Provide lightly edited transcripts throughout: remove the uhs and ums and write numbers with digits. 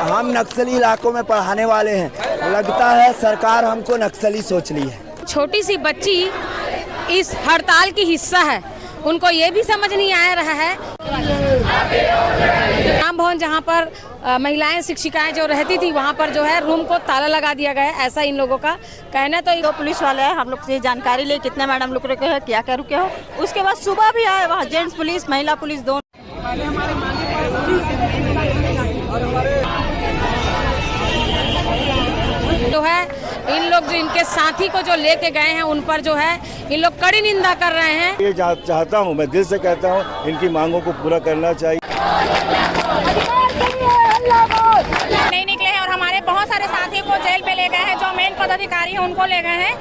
हम नक्सली इलाकों में पढ़ाने वाले हैं, लगता है सरकार हमको नक्सली सोच ली है। छोटी सी बच्ची इस हड़ताल की हिस्सा है, उनको ये भी समझ नहीं आ रहा है। राम भवन जहाँ पर महिलाएं शिक्षिकाएं जो रहती थी, वहाँ पर जो है रूम को ताला लगा दिया गया है, ऐसा इन लोगों का कहना। तो दो पुलिस वाले हैं, हम लोग से जानकारी ले कितने मैडम लोग रुके हैं, क्या क्या रुके हो। उसके बाद सुबह भी आए वहाँ जेंट्स पुलिस महिला पुलिस दोनों। जो है इन लोग जो इनके साथी को जो लेके गए हैं, उन पर जो है इन लोग कड़ी निंदा कर रहे हैं। ये चाहता हूँ, मैं दिल से कहता हूँ, इनकी मांगों को पूरा करना चाहिए। नहीं निकले हैं और हमारे बहुत सारे साथियों को जेल पे ले गए हैं, जो मेन पदाधिकारी हैं उनको ले गए हैं।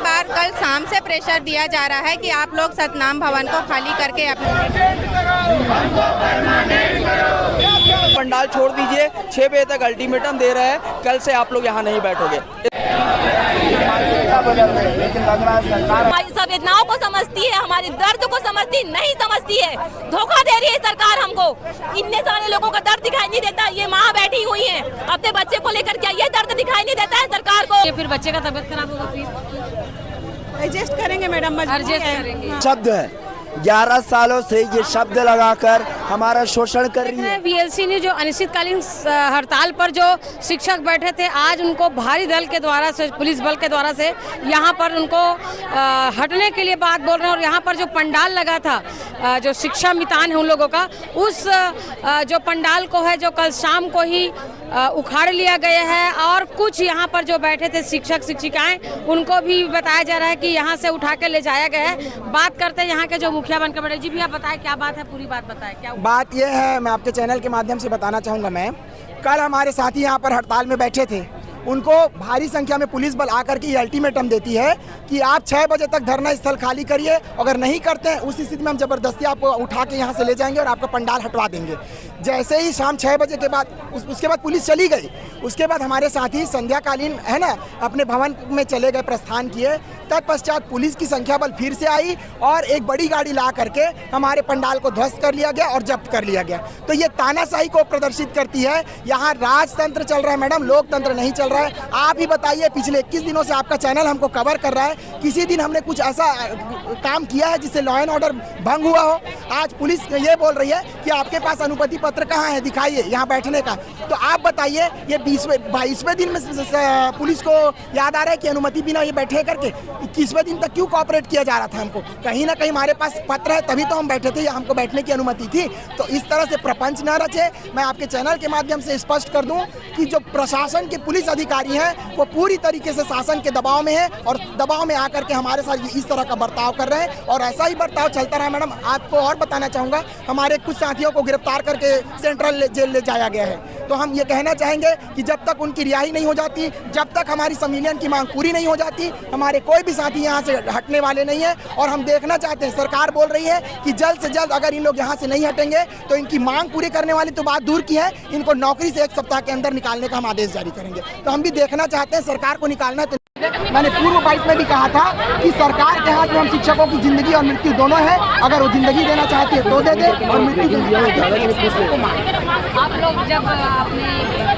बार कल शाम से प्रेशर दिया जा रहा है कि आप लोग सतनाम भवन को खाली करके पंडाल छोड़ दीजिए। 6 बजे तक अल्टीमेटम दे रहे हैं, कल से आप लोग यहाँ नहीं बैठोगे। हमारी संवेदनाओं को समझती है, हमारे दर्द को समझती नहीं समझती है, धोखा दे रही है सरकार हमको। इतने सारे लोगों का दर्द दिखाई नहीं देता, ये माँ बैठी हुई है अपने बच्चे को लेकर, क्या ये दर्द दिखाई नहीं देता है सरकार को? फिर बच्चे का तबीयत खराब होगा, फिर एडजस्ट करेंगे मैडम, एडजस्ट करेंगे। शब्द है, 11 सालों से ये शब्द लगाकर हमारा शोषण कर रही है। वीएलसी ने जो अनिश्चितकालीन हड़ताल पर जो शिक्षक बैठे थे, आज उनको भारी दल के द्वारा से, पुलिस बल के द्वारा से यहाँ पर उनको हटने के लिए बात बोल रहे हैं। और यहाँ पर जो पंडाल लगा था, जो शिक्षा मितान है उन लोगों का, उस जो पंडाल को है जो कल शाम को ही उखाड़ लिया गया है। और कुछ यहाँ पर जो बैठे थे शिक्षक शिक्षिकाएं, उनको भी बताया जा रहा है कि यहाँ से उठा के ले जाया गया है। बात करते हैं यहाँ के जो मुखिया बनकर बैठे। जी भैया बताएं क्या बात है, पूरी बात बताएं क्या बात ये है, मैं आपके चैनल के माध्यम से बताना चाहूँगा। मैं कल हमारे साथी यहाँ पर हड़ताल में बैठे थे, उनको भारी संख्या में पुलिस बल आकर के अल्टीमेटम देती है कि आप 6 बजे तक धरना स्थल खाली करिए, अगर नहीं करते हैं उस स्थिति में हम जबरदस्ती आपको उठा के यहाँ से ले जाएंगे और आपका पंडाल हटवा देंगे। जैसे ही शाम 6 बजे के बाद उसके बाद पुलिस चली गई। उसके बाद हमारे साथी संध्याकालीन है ना अपने भवन में चले गए, प्रस्थान किए। तत्पश्चात पुलिस की संख्या बल फिर से आई और एक बड़ी गाड़ी ला करके हमारे पंडाल को ध्वस्त कर लिया गया और जब्त कर लिया गया। तो ये तानाशाही को प्रदर्शित करती है। यहाँ राजतंत्र चल रहा है मैडम, लोकतंत्र नहीं चल रहा है। आप ही बताइए, पिछले 21 दिनों से आपका चैनल हमको कवर कर रहा है, किसी दिन हमने कुछ ऐसा काम किया है जिससे लॉ एंड ऑर्डर भंग हुआ हो? आज पुलिस ये बोल रही है कि आपके पास अनुमति पत्र कहाँ है, दिखाइए यहाँ बैठने का। तो आप बताइए, ये 22वें दिन में पुलिस को याद आ रहा है कि अनुमति बिना ये बैठे करके 21वें दिन तक क्यों कोऑपरेट किया जा रहा था हमको? कहीं ना कहीं हमारे पास पत्र है, तभी तो हम बैठे थे या हमको बैठने की अनुमति थी। तो इस तरह से प्रपंच न रचे। मैं आपके चैनल के माध्यम से स्पष्ट कर दूं कि जो प्रशासन के पुलिस अधिकारी हैं वो पूरी तरीके से शासन के दबाव में है और दबाव में आकर के हमारे साथ इस तरह का बर्ताव कर रहे हैं और ऐसा ही बर्ताव चलता रहा। मैडम आपको और बताना चाहूँगा, हमारे कुछ साथियों को गिरफ्तार करके सेंट्रल जेल ले जाया गया है। तो हम ये कहना चाहेंगे कि जब तक उनकी रिहाई नहीं हो जाती, जब तक हमारी संविलियन की मांग पूरी नहीं हो जाती, हमारे कोई भी साथी यहाँ से हटने वाले नहीं है। और हम देखना चाहते हैं, सरकार बोल रही है कि जल्द से जल्द अगर इन लोग यहाँ से नहीं हटेंगे तो इनकी मांग पूरी करने वाली तो बात दूर की है, इनको नौकरी से 1 सप्ताह के अंदर निकालने का हम आदेश जारी करेंगे। तो हम भी देखना चाहते हैं, सरकार को निकालना है। मैंने पूर्व 22 में भी कहा था कि सरकार के हाथ में हम शिक्षकों की जिंदगी और मृत्यु दोनों है। अगर वो जिंदगी देना चाहती है तो दे दे और मृत्यु देना आप लोग जब अपने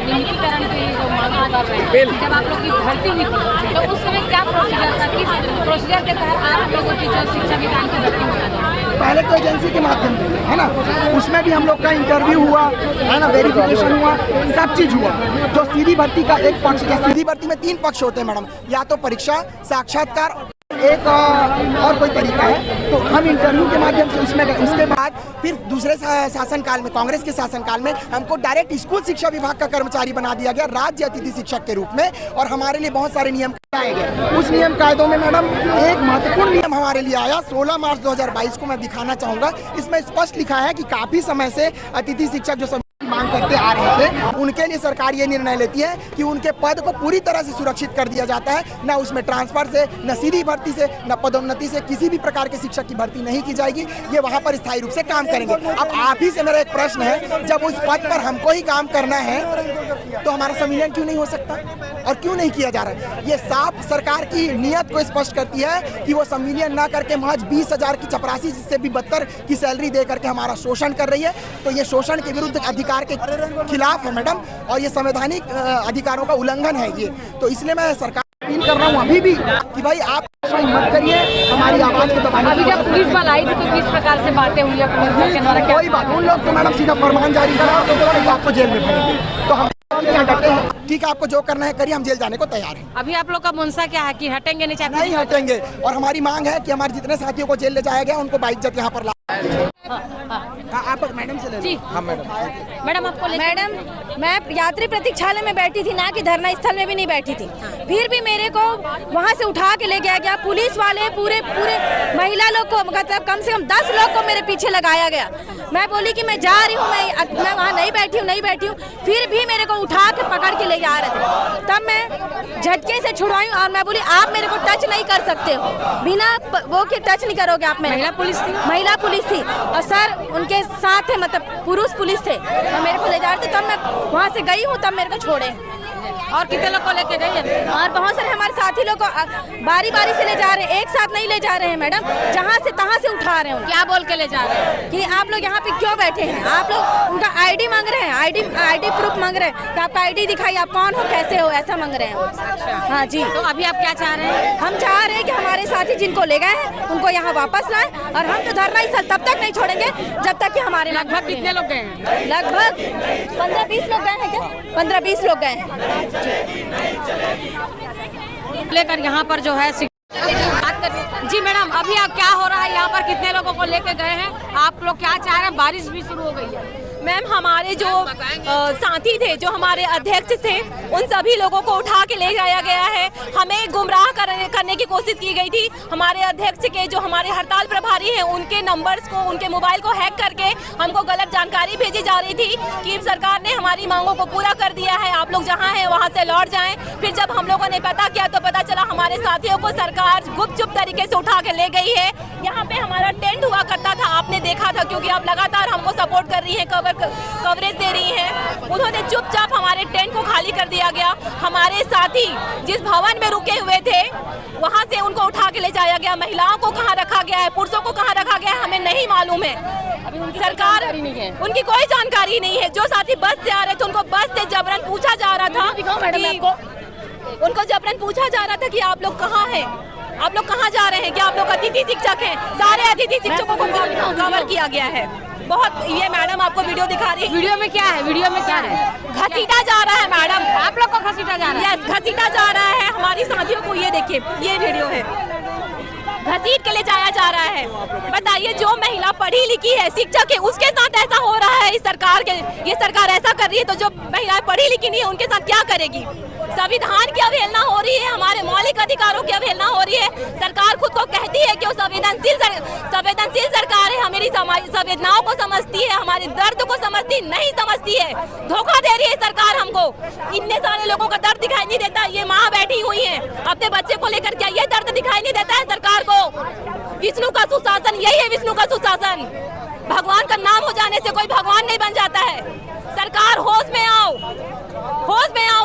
नियमितीकरण के लिए मांग कर रहे हैं, जब आप लोग की भर्ती हुई थी, तो उस समय क्या प्रोसीजर था, किस प्रोसीजर के तहत आप लोगों की जो शिक्षा विभाग की भर्ती हुई? पहले तो एजेंसी के माध्यम से है ना, उसमें भी हम लोग का इंटरव्यू हुआ है ना, वेरिफिकेशन हुआ, सब चीज हुआ। जो सीधी भर्ती का एक पक्ष है, सीधी भर्ती में 3 पक्ष होते हैं मैडम, या तो परीक्षा, साक्षात्कार, एक और कोई तरीका है। तो हम इंटरव्यू के माध्यम से उसमें गए। उसके बाद फिर दूसरे शासनकाल में, कांग्रेस के शासनकाल में हमको डायरेक्ट स्कूल शिक्षा विभाग का कर्मचारी बना दिया गया, राज्य अतिथि शिक्षक के रूप में। और हमारे लिए बहुत सारे नियम लाए गए। उस नियम कायदों में मैडम एक महत्वपूर्ण नियम हमारे लिए आया 16 मार्च 2022 को मैं दिखाना चाहूँगा। इसमें स्पष्ट लिखा है कि काफ़ी समय से अतिथि शिक्षक जो मांग करते आ रहे थे, उनके लिए सरकार ये निर्णय लेती है कि उनके पद को पूरी तरह से सुरक्षित कर दिया जाता है। न उसमें ट्रांसफर से, न सीधी भर्ती से, न पदोन्नति से किसी भी प्रकार के शिक्षक की भर्ती नहीं की जाएगी। ये वहाँ पर स्थायी रूप से काम करेंगे। अब आप ही से मेरा एक प्रश्न है, जब उस पद पर हमको ही काम करना है तो हमारा संविलियन क्यों नहीं हो सकता और क्यों नहीं किया जा रहा है? ये साफ सरकार की नीयत को स्पष्ट करती है कि वो संविलियन ना करके महज 20,000 की चपरासी, जिससे भी बदतर की सैलरी दे करके हमारा शोषण कर रही है। तो ये शोषण के विरुद्ध अधिकार के खिलाफ है मैडम, और ये संवैधानिक अधिकारों का उल्लंघन है ये। तो इसलिए मैं सरकार अपील कर रहा हूँ अभी भी कि भाई आप मत करिए, हमारी आवाज को दबाने। अभी जब पुलिस बल आई थी तो किस प्रकार से बातें हुई है पुलिस बल के द्वारा? कोई बात, उन लोग तो मैडम सीधा फरमान जारी करा तो आपको जेल में भरेंगे। तो हम डटे हैं, ठीक है, आपको जो करना है करिए, हम जेल जाने को तैयार हैं। अभी आप लोग का मुंसा क्या है कि हटेंगे नहीं? चाहते नहीं हटेंगे, और हमारी मांग है कि हमारे जितने साथियों को जेल ले जाया गया उनको बाइज्जत यहाँ पर ला। आप मैडम से ले जी। हाँ मैडम आपको मैडम, मैं यात्री प्रतीक्षालय में बैठी थी, ना कि धरना स्थल में भी नहीं बैठी थी। फिर भी मेरे को वहाँ से उठा के ले गया गया पुलिस वाले, पूरे महिला लोग को, मतलब कम से कम 10 लोग को मेरे पीछे लगाया गया। मैं बोली कि मैं जा रही हूँ, मैं वहाँ नहीं बैठी हूँ। फिर भी मेरे को उठा के पकड़ के ले जा रहे थे। तब मैं झटके से छुड़वाई और मैं बोली आप मेरे को टच नहीं कर सकते हो, बिना वो के टच नहीं करोगे आप। महिला पुलिस थी और सर उनके साथ थे, मतलब पुरुष पुलिस थे, और मेरे को ले जा रहे थे। तब मैं वहाँ से गई हूँ, तब मेरे को छोड़े। और कितने लोग को लेके गई है? और बहुत सारे हमारे साथी लोग को बारी बारी से ले जा रहे हैं, एक साथ नहीं ले जा रहे हैं मैडम, जहाँ से तहाँ से उठा रहे हैं। क्या बोल के ले जा रहे हैं? कि आप लोग यहाँ पे क्यों बैठे हैं? आप लोग उनका आईडी मांग रहे हैं, आईडी प्रूफ मांग रहे हैं कि आपका आईडी दिखाइए, आप कौन हो, कैसे हो, ऐसा मांग रहे हैं। अच्छा। हाँ जी। तो अभी आप क्या चाह रहे हैं? हम चाह रहे हैं कि हमारे साथी जिनको ले गए हैं उनको यहाँ वापस लाएं, और हम तो धरना स्थल तब तक नहीं छोड़ेंगे जब तक कि हमारे। लगभग कितने लोग गए हैं? लगभग 15-20 लोग गए हैं। क्या 15-20 लोग गए हैं लेकर यहाँ पर जो है बात कर। जी मैडम, अभी आप क्या हो रहा है यहाँ पर? कितने लोगों को लेके गए हैं? आप लोग क्या चाह रहे हैं? बारिश भी शुरू हो गई है। मैम, हमारे जो साथी थे, जो हमारे अध्यक्ष थे, उन सभी लोगों को उठा के ले जाया गया है। हमें गुमराह करने की कोशिश की गई थी। हमारे अध्यक्ष के जो हमारे हड़ताल प्रभारी हैं, उनके नंबर्स को, उनके मोबाइल को हैक करके हमको गलत जानकारी भेजी जा रही थी कि सरकार ने हमारी मांगों को पूरा कर दिया है, आप लोग जहाँ हैं वहाँ से लौट जाएं। फिर जब हम लोगों ने पता किया तो पता चला हमारे साथियों को सरकार गुपचुप तरीके से उठा के ले गई है। यहाँ पे हमारा टेंट हुआ करता था, आपने देखा था, क्योंकि आप लगातार हमको सपोर्ट कर रही हैं, कवरेज दे रही हैं। उन्होंने चुपचाप हमारे टेंट को खाली कर दिया गया। हमारे साथी जिस भवन में रुके हुए थे वहां से उनको उठा के ले जाया गया। महिलाओं को कहां रखा गया है, पुरुषों को कहां रखा गया है, हमें नहीं मालूम है। अभी सरकार उनकी कोई जानकारी नहीं है। जो साथी बस से आ रहे थे उनको बस से जबरन पूछा जा रहा था उनको जबरन पूछा जा रहा था कि आप लोग कहाँ हैं, आप लोग कहाँ जा रहे हैं, क्या आप लोग अतिथि शिक्षक हैं? सारे अतिथि शिक्षकों को कवर किया गया है। बहुत, ये मैडम आपको वीडियो दिखा रही है। वीडियो में क्या है? वीडियो में क्या है? घसीटा जा रहा है मैडम, आप लोग को घसीटा जा रहा है? यस, घसीटा जा रहा है हमारी साथियों को। ये देखिए, ये वीडियो है, घसीट के ले जाया जा रहा है। बताइए, जो महिला पढ़ी लिखी है, शिक्षक है, उसके साथ ऐसा हो रहा है। इस सरकार के, ये सरकार ऐसा कर रही है तो जो महिलाएं पढ़ी लिखी नहीं है उनके साथ क्या करेगी? संविधान की अवहेलना हो रही है, हमारे मौलिक अधिकारों की अवहेलना हो रही है। सरकार खुद को कहती है कि वो संवेदनशील सरकार है, हमारी संवेदनाओं को समझती है, हमारे दर्द को समझती नहीं समझती है। धोखा दे रही है सरकार हमको। इतने सारे लोगों का दर्द दिखाई नहीं देता। ये माँ बैठी हुई है अपने बच्चे को लेकर, क्या ये दर्द दिखाई नहीं देता है सरकार को? विष्णु का सुशासन यही है, विष्णु का सुशासन। भगवान का नाम हो जाने से कोई भगवान नहीं बन जाता है। सरकार होश में आओ, होश में आओ।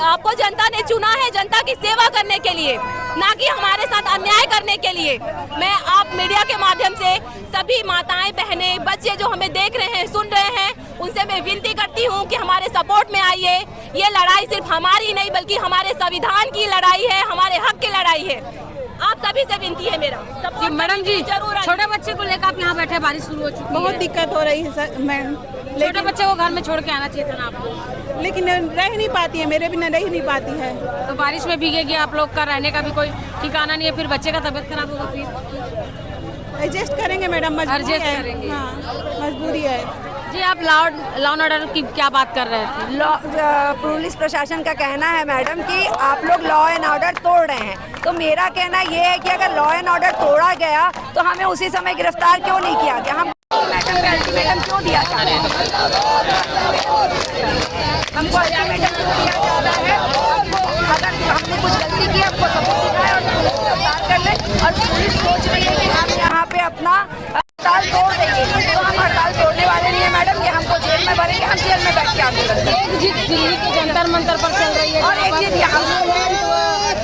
आपको जनता ने चुना है जनता की सेवा करने के लिए, ना कि हमारे साथ अन्याय करने के लिए। मैं आप मीडिया के माध्यम से सभी माताएं, बहनें, बच्चे जो हमें देख रहे हैं, सुन रहे हैं, उनसे मैं विनती करती हूं कि हमारे सपोर्ट में आइए। ये लड़ाई सिर्फ हमारी नहीं बल्कि हमारे संविधान की लड़ाई है, हमारे हक की लड़ाई है। आप सभी से विनती है मेरा। जी मैडम जी, छोटे बच्चे को लेकर आप यहाँ बैठे, बारिश शुरू हो चुकी है, बहुत दिक्कत हो रही है सर मैम। छोटे बच्चे को घर में छोड़ के आना चाहिए था ना आपको, लेकिन रह नहीं पाती है, मेरे बिना रह नहीं पाती है। तो बारिश में भीगेगी, आप लोग का रहने का भी कोई ठिकाना नहीं है, फिर बच्चे का तबीयत खराब होगा, फिर एडजस्ट करेंगे मैडम, मजबूरी है। करेंगे। हाँ, मजबूरी है जी। आप लॉ एंड ऑर्डर की क्या बात कर रहे थे? पुलिस प्रशासन का कहना है मैडम कि आप लोग लॉ एंड ऑर्डर तोड़ रहे हैं। तो मेरा कहना ये है कि अगर लॉ एंड ऑर्डर तोड़ा गया तो हमें उसी समय गिरफ्तार क्यों नहीं किया गया? हम मैडम का अल्टीमेटम क्यों दिया जा रहा है? हमको अल्टीमेटम क्यों दिया जा रहा है? अगर हमने कुछ गलती की, हमको सबूत दिखाए और पुलिस गिरफ्तार कर ले, और पुलिस सोच रही है कि हम यहाँ पे अपना हड़ताल तोड़ देंगे, तो हम हड़ताल तोड़ने वाले नहीं है मैडम। ये हमको जेल में भरेंगे, हम जेल में बैठ के आंदोलन करेंगे। एक जिद दिल्ली के जंतर मंतर पर चल रही है और एक चीज यहाँ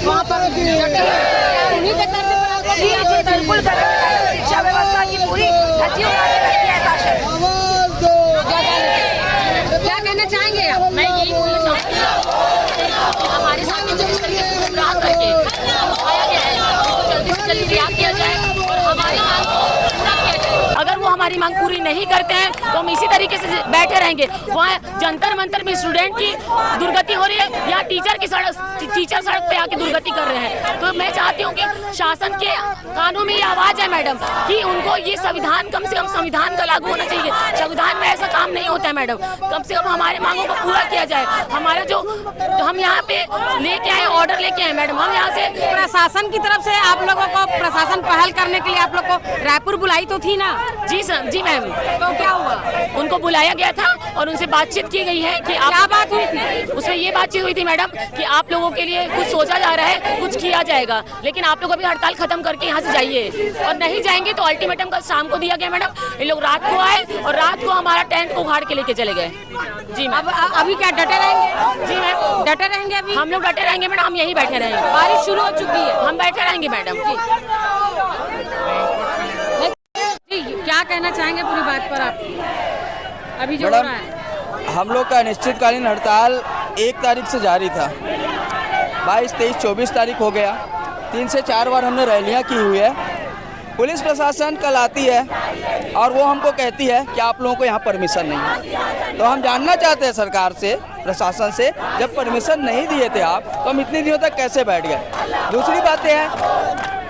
वहाँ पर उन्हीं के तरफ जी बिल्कुल शिक्षा व्यवस्था की पूरी धज्जी उड़ा के रखी है शासन। क्या कहना चाहेंगे आप? मैं यही बोलना चाहूँगी हमारे सामने जो इस तरीके से गुमराह करके आया गया है तो जल्दी से जल्दी रिहा किया जाए और हमारी मांग को पूरा किया जाए। अगर वो हमारी मांग पूरी नहीं करते हैं तो हम इसी तरीके से बैठे रहेंगे। वहाँ जंतर मंतर में स्टूडेंट की दुर्गति हो रही है या टीचर सड़क पे आके दुर्गति कर रहे हैं। तो मैं चाहती हूँ कि शासन के कानों में ये आवाज़ है मैडम कि उनको ये संविधान, कम से कम संविधान का लागू होना चाहिए। संविधान में ऐसा काम नहीं होता है मैडम। कम से कम हमारे मांगों को पूरा किया जाए। हमारा जो हम यहाँ पे लेके आए, ऑर्डर लेके आए मैडम, हम यहाँ से प्रशासन की तरफ से आप लोगों को, प्रशासन पहल करने के लिए आप लोग को रायपुर बुलाई तो थी ना? जी सर, जी मैम। तो क्या हुआ? उनको बुलाया गया था और उनसे बातचीत की गई है कि आप, क्या बात हुई थी? उसमें ये बातचीत हुई थी मैडम कि आप लोगों के लिए कुछ सोचा जा रहा है, कुछ किया जाएगा, लेकिन आप लोग अभी हड़ताल खत्म करके यहाँ से जाइए। और नहीं जाएंगे तो अल्टीमेटम कल शाम को दिया गया मैडम। ये लोग रात को आए और रात को हमारा टेंट को उखाड़ के लेके चले गए। जी मैम। अभी क्या डटे रहेंगे? जी मैम, डटे रहेंगे अभी? हम लोग डटे रहेंगे मैडम, हम यहीं बैठे रहेंगे। बारिश शुरू हो चुकी है, हम बैठे रहेंगे मैडम। जी क्या कहना चाहेंगे पूरी बात पर आप? अभी जो हो रहा है, हम लोग का अनिश्चितकालीन हड़ताल 1 तारीख से जारी था। 22, 23, 24 तारीख हो गया। 3 से 4 बार हमने रैलियां की हुई है। पुलिस प्रशासन कल आती है और वो हमको कहती है कि आप लोगों को यहाँ परमिशन नहीं है। तो हम जानना चाहते हैं सरकार से, प्रशासन से, जब परमिशन नहीं दिए थे आप तो हम इतने दिनों तक कैसे बैठ गए? दूसरी बात यह है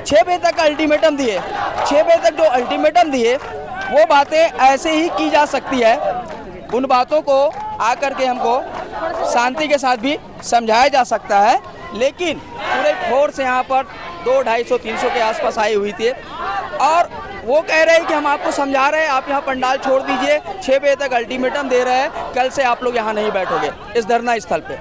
6 बजे तक अल्टीमेटम दिए। 6 बजे तक जो अल्टीमेटम दिए वो बातें ऐसे ही की जा सकती है। उन बातों को आकर के हमको शांति के साथ भी समझाया जा सकता है, लेकिन पूरे फोर्स यहाँ पर 200, 250, 300 के आसपास आई हुई थी और वो कह रहे हैं कि हम आपको समझा रहे हैं, आप यहाँ पंडाल छोड़ दीजिए। 6 बजे तक अल्टीमेटम दे रहे हैं, कल से आप लोग यहाँ नहीं बैठोगे इस धरना स्थल पे।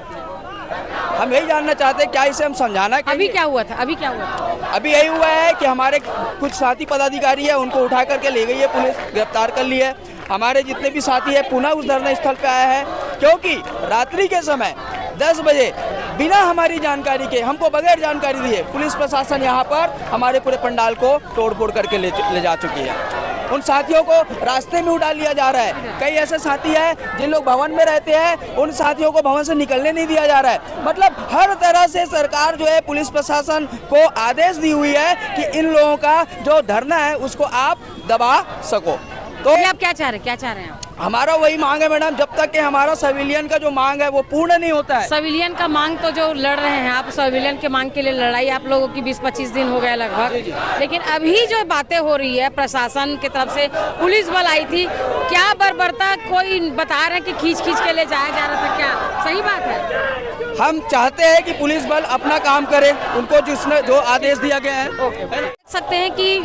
हम यही जानना चाहते हैं, क्या इसे हम समझाना? अभी क्या हुआ था? अभी क्या हुआ था? अभी यही हुआ है कि हमारे कुछ साथी पदाधिकारी है, उनको उठा करके ले गई है पुलिस, गिरफ्तार कर ली है। हमारे जितने भी साथी है पुनः उस धरना स्थल पे आया है, क्योंकि रात्रि के समय 10 बजे बिना हमारी जानकारी के, हमको बगैर जानकारी दिए पुलिस प्रशासन यहाँ पर हमारे पूरे पंडाल को तोड़-फोड़ करके ले जा चुकी है। उन साथियों को रास्ते में उठा लिया जा रहा है। कई ऐसे साथी हैं जिन लोग भवन में रहते हैं, उन साथियों को भवन से निकलने नहीं दिया जा रहा है। मतलब हर तरह से सरकार जो है पुलिस प्रशासन को आदेश दी हुई है कि इन लोगों का जो धरना है उसको आप दबा सको। तो आप क्या चाह रहे हैं? क्या चाह रहे हैं आप? हमारा वही मांग है मैडम, जब तक कि हमारा सिविलियन का जो मांग है वो पूर्ण नहीं होता है। सिविलियन का मांग तो जो लड़ रहे हैं आप, सिविलियन के मांग के लिए लड़ाई आप लोगों की 20-25 दिन हो गए लगभग, लेकिन अभी जो बातें हो रही है प्रशासन की तरफ से, पुलिस बल आई थी, क्या बर्बरता कोई बता रहे हैं कि खींच के ले जाया जा रहा था, क्या सही बात है? हम चाहते हैं कि पुलिस बल अपना काम करे, उनको जिसने जो आदेश दिया गया है। देख सकते हैं कि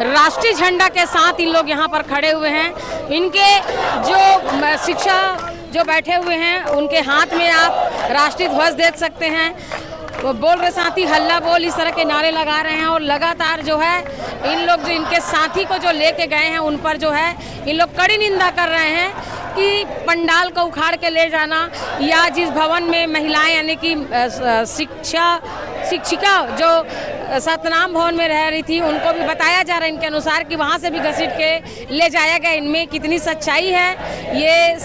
राष्ट्रीय झंडा के साथ इन लोग यहाँ पर खड़े हुए हैं। इनके जो शिक्षा जो बैठे हुए हैं उनके हाथ में आप राष्ट्रीय ध्वज देख सकते हैं। वो बोल रहे साथी हल्ला बोल, इस तरह के नारे लगा रहे हैं और लगातार जो है इन लोग जो इनके साथी को जो लेके गए हैं उन पर जो है इन लोग कड़ी निंदा कर रहे हैं कि पंडाल को उखाड़ के ले जाना, या जिस भवन में महिलाएं यानी कि शिक्षिका जो सतनाम भवन में रह रही थी उनको भी बताया जा रहा है इनके अनुसार कि वहाँ से भी घसीट के ले जाया गया। इनमें कितनी सच्चाई है ये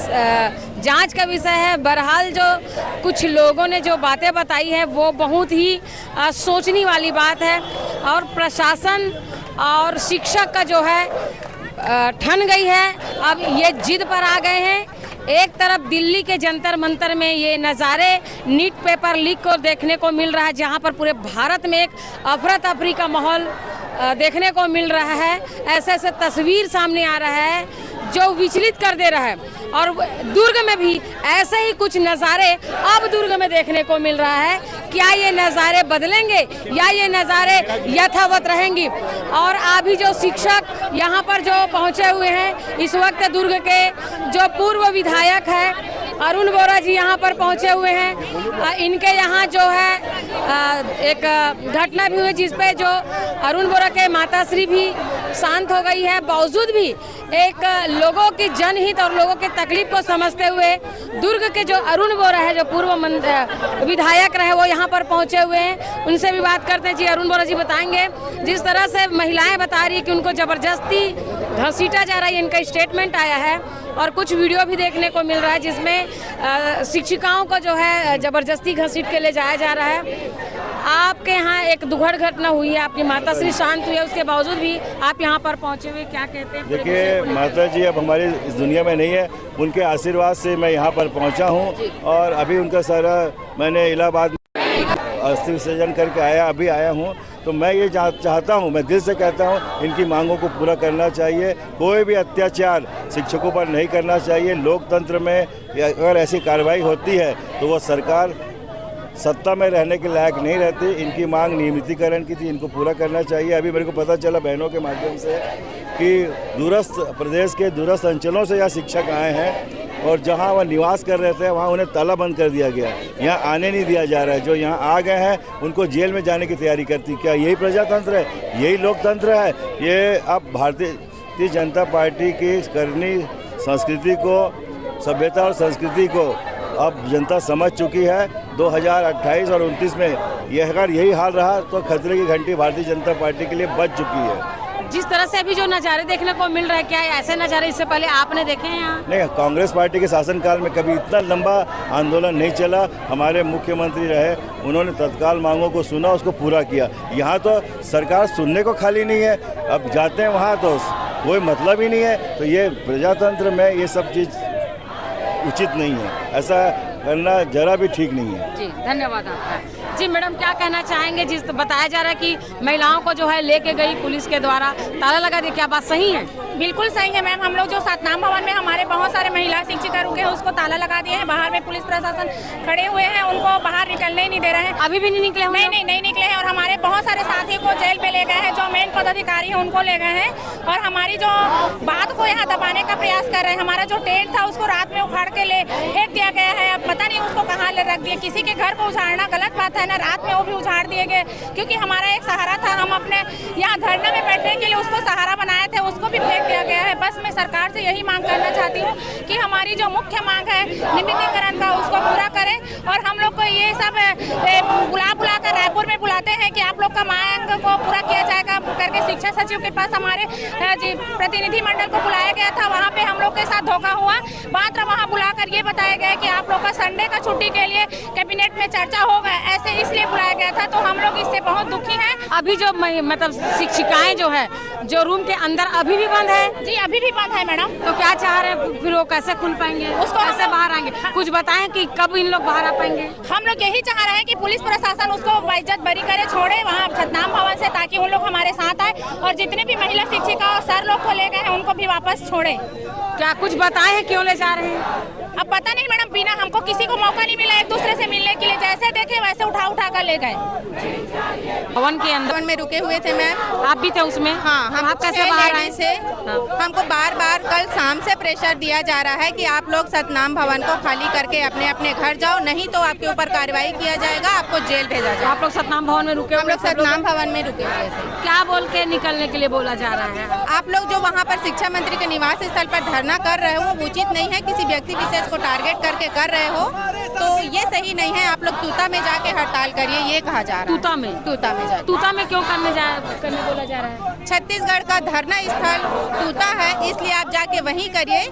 जांच का विषय है। बहरहाल जो कुछ लोगों ने जो बातें बताई है वो बहुत ही सोचने वाली बात है और प्रशासन और शिक्षक का जो है ठन गई है। अब ये जिद पर आ गए हैं। एक तरफ दिल्ली के जंतर मंतर में ये नज़ारे नीट पेपर लीक को देखने को मिल रहा है, जहां पर पूरे भारत में एक अफरा तफरी का माहौल देखने को मिल रहा है। ऐसे तस्वीर सामने आ रहा है जो विचलित कर दे रहा है। और दुर्ग में भी ऐसे ही कुछ नज़ारे अब दुर्ग में देखने को मिल रहा है। क्या ये नज़ारे बदलेंगे या ये नज़ारे यथावत रहेंगी? और अभी जो शिक्षक यहाँ पर जो पहुँचे हुए हैं, इस वक्त दुर्ग के जो पूर्व विधायक है अरुण बोरा जी यहाँ पर पहुँचे हुए हैं। इनके यहाँ जो है एक घटना भी हुई जिसपे जो अरुण बोरा के माताश्री भी शांत हो गई है, बावजूद भी एक लोगों की जनहित और लोगों के तकलीफ को समझते हुए दुर्ग के जो अरुण बोरा है, जो पूर्व विधायक रहे, वो यहाँ पर पहुँचे हुए हैं। उनसे भी बात करते हैं। जी अरुण बोरा जी बताएंगे, जिस तरह से महिलाएं बता रही है कि उनको ज़बरदस्ती घसीटा जा रहा है, इनका स्टेटमेंट आया है और कुछ वीडियो भी देखने को मिल रहा है जिसमें शिक्षिकाओं को जो है ज़बरदस्ती घसीट के ले जाया जा रहा है। आपके यहाँ एक दुखद घटना हुई है, आपकी माताश्री शांत हुई है, उसके बावजूद भी आप यहाँ पर पहुँचे हुए, क्या कहते हैं? देखिए, माता जी अब हमारी इस दुनिया में नहीं है, उनके आशीर्वाद से मैं यहाँ पर पहुँचा हूँ और अभी उनका सारा मैंने इलाहाबाद अस्थि विसर्जन करके अभी आया हूँ। तो मैं ये चाहता हूँ, मैं दिल से कहता हूँ, इनकी मांगों को पूरा करना चाहिए। कोई भी अत्याचार शिक्षकों पर नहीं करना चाहिए। लोकतंत्र में अगर ऐसी कार्रवाई होती है तो वो सरकार सत्ता में रहने के लायक नहीं रहती। इनकी मांग नियमितीकरण की थी, इनको पूरा करना चाहिए। अभी मेरे को पता चला बहनों के माध्यम से कि दूरस्थ प्रदेश के दूरस्थ अंचलों से यहाँ शिक्षक आए हैं और जहाँ वह निवास कर रहे थे वहाँ उन्हें ताला बंद कर दिया गया, यहाँ आने नहीं दिया जा रहा है। जो यहाँ आ गए हैं उनको जेल में जाने की तैयारी करती। क्या यही प्रजातंत्र है? यही लोकतंत्र है? ये अब भारतीय जनता पार्टी की करनी संस्कृति को, सभ्यता और संस्कृति को अब जनता समझ चुकी है। 2028 और 29 में अगर यही हाल रहा तो खतरे की घंटी भारतीय जनता पार्टी के लिए बज चुकी है। जिस तरह से अभी जो नज़ारे देखने को मिल रहा है, क्या ऐसे नज़ारे इससे पहले आपने देखे हैं यहाँ? नहीं, कांग्रेस पार्टी के शासनकाल में कभी इतना लंबा आंदोलन नहीं चला। हमारे मुख्यमंत्री रहे, उन्होंने तत्काल मांगों को सुना, उसको पूरा किया। यहाँ तो सरकार सुनने को खाली नहीं है, अब जाते हैं वहाँ तो कोई मतलब ही नहीं है। तो ये प्रजातंत्र में ये सब चीज़ उचित नहीं है, ऐसा करना जरा भी ठीक नहीं है। जी धन्यवाद आपका। जी मैडम, क्या कहना चाहेंगे? जिस बताया जा रहा है कि महिलाओं को जो है लेके गई पुलिस के द्वारा, ताला लगा दिया, क्या बात सही है? बिल्कुल सही है मैम। हम लोग जो सतनाम भवन में हमारे बहुत सारे महिला शिक्षिका रुके हैं, उसको ताला लगा दिए हैं। बाहर में पुलिस प्रशासन खड़े हुए हैं, उनको बाहर निकलने ही नहीं दे रहे हैं। अभी भी नहीं निकले? नहीं निकले हैं। और हमारे बहुत सारे साथी को जेल पे ले गए हैं, जो मेन पदाधिकारी है उनको ले गए हैं और हमारी जो बात को यहाँ दबाने का प्रयास कर रहे हैं। हमारा जो टेंट था उसको रात में उखाड़ के ले फेंक दिया गया है। अब पता नहीं उसको कहाँ ले रख दिया। किसी के घर को उजाड़ना गलत बात है ना, रात में वो भी उजाड़ दिए गए, क्योंकि हमारा एक सहारा था। हम अपने यहाँ धरने में बैठने के लिए उसको सहारा बनाए थे, उसको भी फेंक दिया गया है। बस मैं सरकार से यही मांग करना चाहती हूँ कि हमारी जो मुख्य मांग है नियमितीकरण का, उसको पूरा करें। और हम लोग को ये सब बुला कर रायपुर में बुलाते हैं कि आप लोग का मांग को पूरा किया जाएगा करके शिक्षा सचिव के पास हमारे प्रतिनिधि मंडल को बुलाया गया था। वहाँ पे हम लोग के साथ धोखा हुआ। मात्र वहाँ बुलाकर ये बताया गया कि आप लोग का संडे का छुट्टी के लिए कैबिनेट में चर्चा होगा, ऐसे इसलिए बुलाया गया था। तो हम लोग इससे बहुत दुखी हैं। अभी जो मतलब शिक्षिकाएं जो है जो रूम के अंदर अभी भी बंद है? जी अभी भी बंद है मैडम। तो क्या चाह रहे हैं, फिर वो कैसे खुल पाएंगे, उसको कैसे बाहर आएंगे? कुछ बताएं कि कब इन लोग बाहर आ पाएंगे? हम लोग यही चाह रहे हैं कि पुलिस प्रशासन उसको बाइज्जत बरी करे, छोड़े वहाँ सतनाम भवन से, ताकि उन लोग हमारे साथ आए और जितने भी महिला शिक्षिका और सर लोग को ले गए हैं उनको भी वापस छोड़े। क्या कुछ बताए हैं क्यों ले जा रहे हैं? अब पता नहीं मैडम, बिना हमको किसी को मौका नहीं मिला एक दूसरे से मिलने के लिए। जैसे देखे वैसे उठा कर ले गए। भवन के अंदर में रुके हुए थे मैम। आप भी थे उसमें? हाँ, हम आप कैसे बाहर आए? से हमको बार कल शाम से प्रेशर दिया जा रहा है कि आप लोग सतनाम भवन को खाली करके अपने अपने घर जाओ, नहीं तो आपके ऊपर कार्रवाई किया जाएगा, आपको जेल भेजा जाएगा। आप लोग सतनाम भवन में रुके? हम लोग सतनाम भवन में रुके हुए थे। क्या बोल के निकलने के लिए बोला जा रहा है? आप लोग जो वहाँ पर शिक्षा मंत्री के निवास स्थल पर धरना कर रहे हो वो उचित नहीं है। किसी व्यक्ति विशेष को टारगेट करके कर रहे हो तो ये सही नहीं है। आप लोग तूता में जाके हड़ताल करिए, ये कहा जा रहा है। तूता में जाके? तूता में क्यों करने बोला जा रहा है? छत्तीसगढ़ का धरना स्थल तूता है, इसलिए आप जाके वहीं करिए।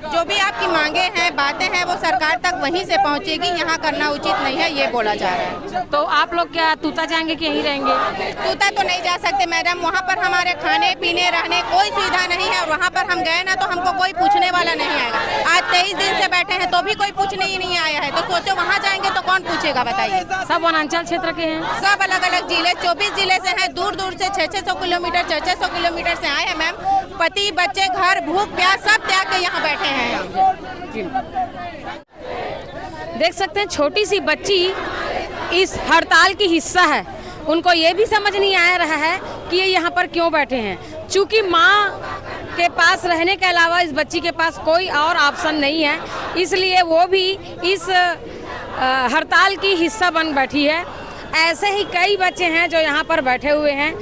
जो भी आपकी मांगे हैं, बातें हैं, वो सरकार तक वहीं से पहुंचेगी। यहाँ करना उचित नहीं है, ये बोला जा रहा है। तो आप लोग क्या तूता जाएंगे कि यहीं रहेंगे? तूता तो नहीं जा सकते मैडम, वहाँ पर हमारे खाने पीने रहने कोई सुविधा नहीं है। और वहाँ पर हम गए ना तो हमको कोई पूछने वाला नहीं आएगा। आज 23 दिन से बैठे हैं तो भी कोई पूछने ही नहीं आया है। तो सोचो वहाँ जाएंगे तो कौन पूछेगा, बताइए। सब वनांचल क्षेत्र के हैं, सब अलग अलग जिले, 24 जिले से हैं, दूर दूर से 600 किलोमीटर 600 किलोमीटर से आए हैं मैम। पति बच्चे घर भूख प्यास सब त्याग के यहाँ बैठे हैं। देख सकते हैं छोटी सी बच्ची इस हड़ताल की हिस्सा है। उनको ये भी समझ नहीं आ रहा है कि ये यहाँ पर क्यों बैठे हैं। चूँकि माँ के पास रहने के अलावा इस बच्ची के पास कोई और ऑप्शन नहीं है, इसलिए वो भी इस हड़ताल की हिस्सा बन बैठी है। ऐसे ही कई बच्चे हैं जो यहाँ पर बैठे हुए हैं।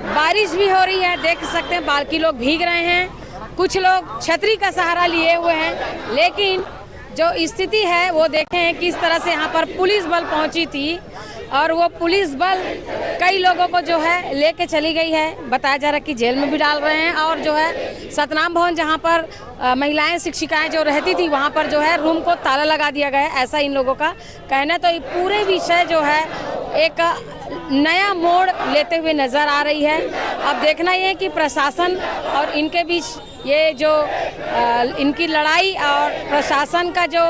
बारिश भी हो रही है, देख सकते हैं बाकी लोग भीग रहे हैं, कुछ लोग छतरी का सहारा लिए हुए हैं। लेकिन जो स्थिति है वो देखें हैं किस तरह से यहाँ पर पुलिस बल पहुँची थी और वो पुलिस बल कई लोगों को जो है लेके चली गई है। बताया जा रहा है कि जेल में भी डाल रहे हैं और जो है सतनाम भवन जहाँ पर महिलाएं शिक्षिकाएं जो रहती थी वहाँ पर जो है रूम को ताला लगा दिया गया है, ऐसा इन लोगों का कहना है। तो ये पूरे विषय जो है एक नया मोड़ लेते हुए नज़र आ रही है। अब देखना ये है कि प्रशासन और इनके बीच ये जो इनकी लड़ाई और प्रशासन का जो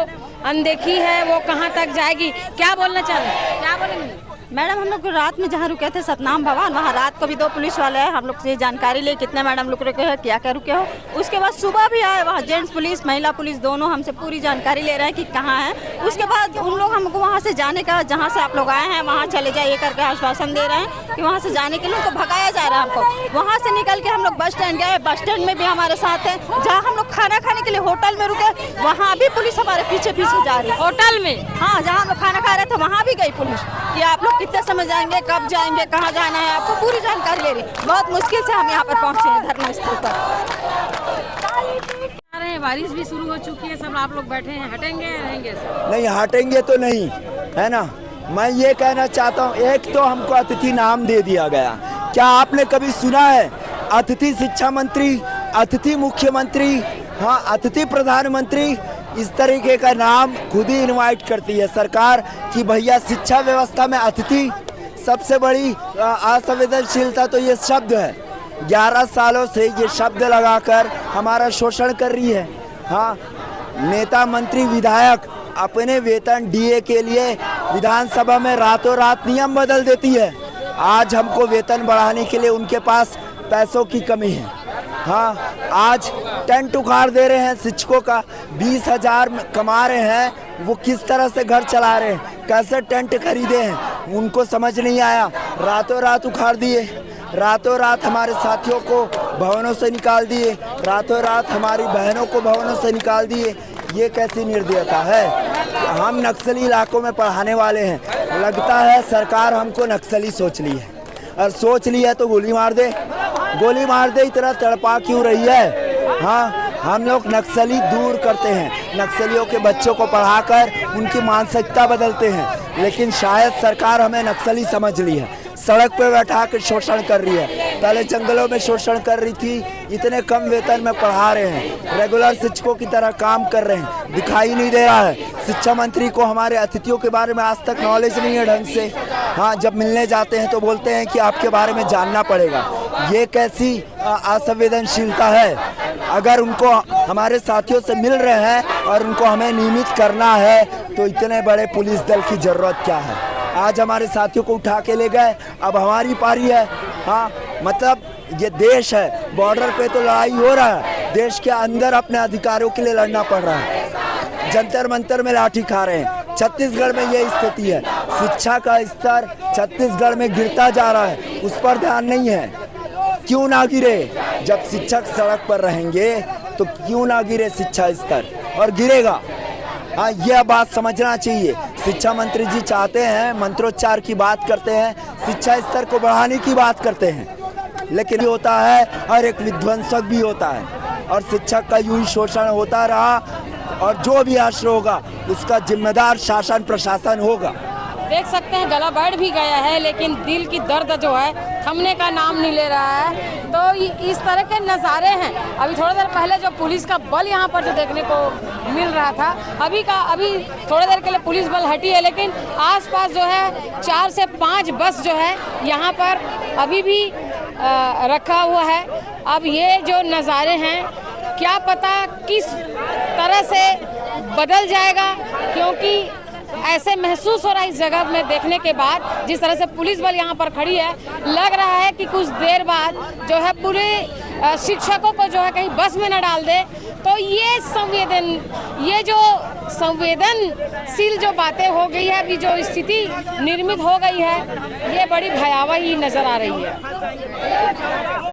अनदेखी है वो कहाँ तक जाएगी। क्या बोलना चाह रहे हैं, क्या बोलेंगे मैडम? हम लोग रात में जहाँ रुके थे सतनाम भवन, वहाँ रात को भी 2 पुलिस वाले हैं, हम लोग से जानकारी ले कितने मैडम लोग रुके हैं, क्या क्या रुके हो। उसके बाद सुबह भी आए वहाँ जेंट्स पुलिस महिला पुलिस दोनों, हमसे पूरी जानकारी ले रहे हैं कि कहाँ है। उसके बाद उन लोग हमको वहाँ से जाने का, जहाँ से आप लोग आए हैं वहाँ चले जाइए करके आश्वासन दे रहे हैं कि वहाँ से जाने के लिए उनको भगाया जा रहा है। हमको वहाँ से निकल के हम लोग बस स्टैंड गए, बस स्टैंड में भी हमारे साथ है। जहाँ हम लोग खाना खाने के लिए होटल में रुके वहाँ भी पुलिस हमारे पीछे पीछे जा रही है। होटल में? हाँ, जहाँ हम लोग खाना खा रहे थे वहाँ भी गई पुलिस कि आप लोग कितने समय जाएंगे, कब जाएंगे, कहाँ जाना है, आपको पूरी जानकारी ले रही। बहुत मुश्किल से हम यहाँ पर पहुँचे हैं धरना स्थल पर। बारिश भी शुरू हो चुकी है, सब आप लोग बैठे हैं, हटेंगे रहेंगे? नहीं हटेंगे तो नहीं है ना। मैं ये कहना चाहता हूँ, एक तो हमको अतिथि नाम दे दिया गया। क्या आपने कभी सुना है अतिथि शिक्षा मंत्री, अतिथि मुख्यमंत्री, हाँ अतिथि प्रधानमंत्री, इस तरीके का नाम खुद ही इनवाइट करती है सरकार कि भैया शिक्षा व्यवस्था में अतिथि। सबसे बड़ी असंवेदनशीलता तो ये शब्द है। 11 सालों से ये शब्द लगाकर हमारा शोषण कर रही है। हाँ, नेता मंत्री विधायक अपने वेतन डीए के लिए विधानसभा में रातों रात नियम बदल देती है। आज हमको वेतन बढ़ाने के लिए उनके पास पैसों की कमी है। हाँ, आज टेंट उखाड़ दे रहे हैं शिक्षकों का, 20,000 कमा रहे हैं, वो किस तरह से घर चला रहे हैं, कैसे टेंट खरीदे हैं, उनको समझ नहीं आया। रातों रात उखाड़ दिए, रातों रात हमारे साथियों को भवनों से निकाल दिए, रातों रात हमारी बहनों को भवनों से निकाल दिए। ये कैसी निर्दयता है। हम नक्सली इलाकों में पढ़ाने वाले हैं, लगता है सरकार हमको नक्सली सोच ली है, और सोच ली है तो गोली मार दे, गोली मार दे। इतना तड़पा क्यों रही है? हाँ, हम लोग नक्सली दूर करते हैं, नक्सलियों के बच्चों को पढ़ाकर उनकी मानसिकता बदलते हैं, लेकिन शायद सरकार हमें नक्सली समझ ली है। सड़क पे बैठा कर शोषण कर रही है, पहले जंगलों में शोषण कर रही थी, इतने कम वेतन में पढ़ा रहे हैं, रेगुलर शिक्षकों की तरह काम कर रहे हैं, दिखाई नहीं दे रहा है। शिक्षा मंत्री को हमारे अतिथियों के बारे में आज तक नॉलेज नहीं है ढंग से। हाँ, जब मिलने जाते हैं तो बोलते हैं कि आपके बारे में जानना पड़ेगा। ये कैसी असंवेदनशीलता है? अगर उनको हमारे साथियों से मिल रहे हैं और उनको हमें नियमित करना है तो इतने बड़े पुलिस दल की जरूरत क्या है? आज हमारे साथियों को उठा के ले गए, अब हमारी पारी है। हाँ, मतलब ये देश है, बॉर्डर पे तो लड़ाई हो रहा है, देश के अंदर अपने अधिकारों के लिए लड़ना पड़ रहा है। जंतर मंतर में लाठी खा रहे हैं। छत्तीसगढ़ में ये स्थिति है, शिक्षा का स्तर छत्तीसगढ़ में गिरता जा रहा है, उस पर ध्यान नहीं है। क्यों ना गिरे? जब शिक्षक सड़क पर रहेंगे तो क्यों ना गिरे शिक्षा स्तर, और गिरेगा। हाँ, यह बात समझना चाहिए। शिक्षा मंत्री जी चाहते हैं, मंत्रोच्चार की बात करते हैं, शिक्षा स्तर को बढ़ाने की बात करते हैं, लेकिन होता है और एक विध्वंसक भी होता है, और शिक्षक का यूं ही शोषण होता रहा, और जो भी आश्रय होगा उसका जिम्मेदार शासन प्रशासन होगा। देख सकते हैं गला बैठ भी गया है, लेकिन दिल की दर्द जो है थमने का नाम नहीं ले रहा है। तो इस तरह के नज़ारे हैं। अभी थोड़ी देर पहले जो पुलिस का बल यहाँ पर जो देखने को मिल रहा था, अभी थोड़ी देर के लिए पुलिस बल हटी है, लेकिन आसपास जो है 4 से 5 बस जो है यहाँ पर अभी भी रखा हुआ है। अब ये जो नज़ारे हैं, क्या पता किस तरह से बदल जाएगा, क्योंकि ऐसे महसूस हो रहा है इस जगह में देखने के बाद, जिस तरह से पुलिस बल यहाँ पर खड़ी है, लग रहा है कि कुछ देर बाद जो है पूरे शिक्षकों को जो है कहीं बस में न डाल दे। तो ये जो संवेदनशील जो बातें हो गई है, अभी जो स्थिति निर्मित हो गई है, ये बड़ी भयावह ही नजर आ रही है।